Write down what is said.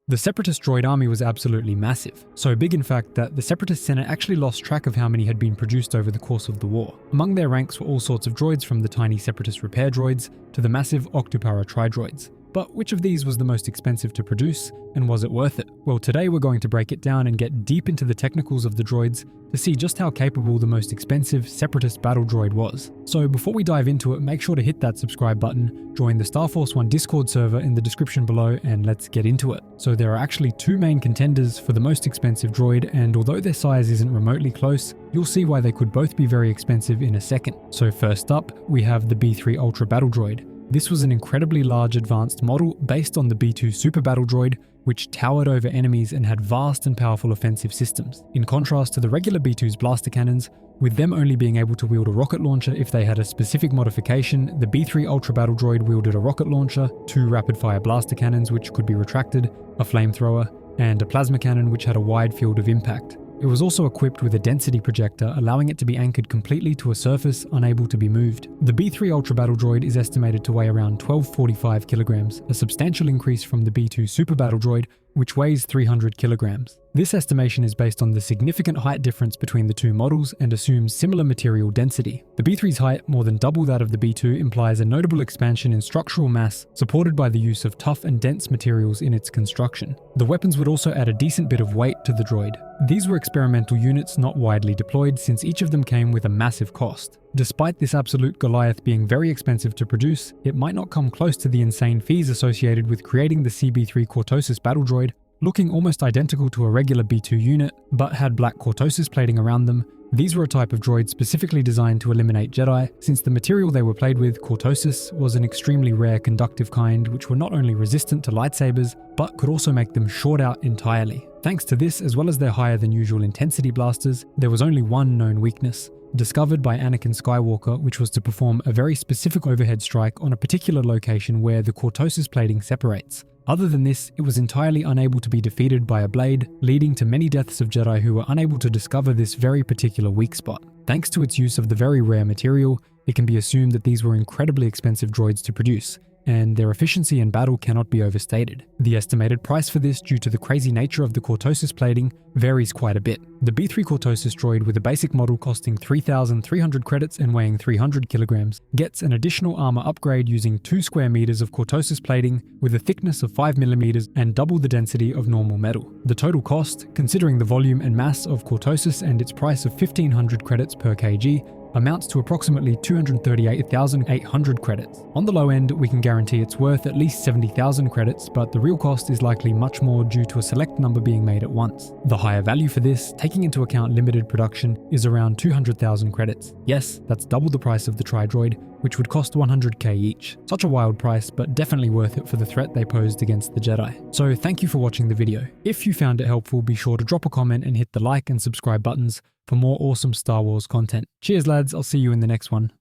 The Separatist droid army was absolutely massive, so big in fact that the Separatist Senate actually lost track of how many had been produced over the course of the war. Among their ranks were all sorts of droids, from the tiny Separatist repair droids to the massive Octuparra Tri-droids. But which of these was the most expensive to produce, and was it worth it? Well, today we're going to break it down and get deep into the technicals of the droids to see just how capable the most expensive Separatist battle droid was. So before we dive into it, make sure to hit that subscribe button, join the Star Force 1 Discord server in the description below, and let's get into it. So there are actually two main contenders for the most expensive droid, and although their size isn't remotely close, you'll see why they could both be very expensive in a second. So first up, we have the B3 Ultra Battle Droid. This was an incredibly large advanced model based on the B2 Super Battle Droid, which towered over enemies and had vast and powerful offensive systems. In contrast to the regular B2's blaster cannons, with them only being able to wield a rocket launcher if they had a specific modification, the B3 Ultra Battle Droid wielded a rocket launcher, two rapid-fire blaster cannons which could be retracted, a flamethrower, and a plasma cannon which had a wide field of impact. It was also equipped with a density projector, allowing it to be anchored completely to a surface unable to be moved. The B3 Ultra Battle Droid is estimated to weigh around 1245 kilograms, a substantial increase from the B2 Super Battle Droid, which weighs 300 kilograms. This estimation is based on the significant height difference between the two models and assumes similar material density. The B3's height, more than double that of the B2, implies a notable expansion in structural mass, supported by the use of tough and dense materials in its construction. The weapons would also add a decent bit of weight to the droid. These were experimental units not widely deployed, since each of them came with a massive cost. Despite this absolute Goliath being very expensive to produce, it might not come close to the insane fees associated with creating the CB3 Cortosis battle droid, looking almost identical to a regular B2 unit, but had black Cortosis plating around them. These were a type of droid specifically designed to eliminate Jedi, since the material they were played with, Cortosis, was an extremely rare conductive kind which were not only resistant to lightsabers, but could also make them short out entirely. Thanks to this, as well as their higher than usual intensity blasters, there was only one known weakness, discovered by Anakin Skywalker, which was to perform a very specific overhead strike on a particular location where the Cortosis plating separates. Other than this, it was entirely unable to be defeated by a blade, leading to many deaths of Jedi who were unable to discover this very particular weak spot. Thanks to its use of the very rare material, it can be assumed that these were incredibly expensive droids to produce, and their efficiency in battle cannot be overstated. The estimated price for this, due to the crazy nature of the Cortosis plating, varies quite a bit. The B3 Cortosis droid, with a basic model costing 3,300 credits and weighing 300 kilograms, gets an additional armor upgrade using 2 square meters of Cortosis plating with a thickness of 5 millimeters and double the density of normal metal. The total cost, considering the volume and mass of Cortosis and its price of 1,500 credits per kg, amounts to approximately 238,800 credits. On the low end, we can guarantee it's worth at least 70,000 credits, but the real cost is likely much more due to a select number being made at once. The higher value for this, taking into account limited production, is around 200,000 credits. Yes, that's double the price of the Tri-droid, which would cost 100k each. Such a wild price, but definitely worth it for the threat they posed against the Jedi. So thank you for watching the video. If you found it helpful, be sure to drop a comment and hit the like and subscribe buttons for more awesome Star Wars content. Cheers lads, I'll see you in the next one.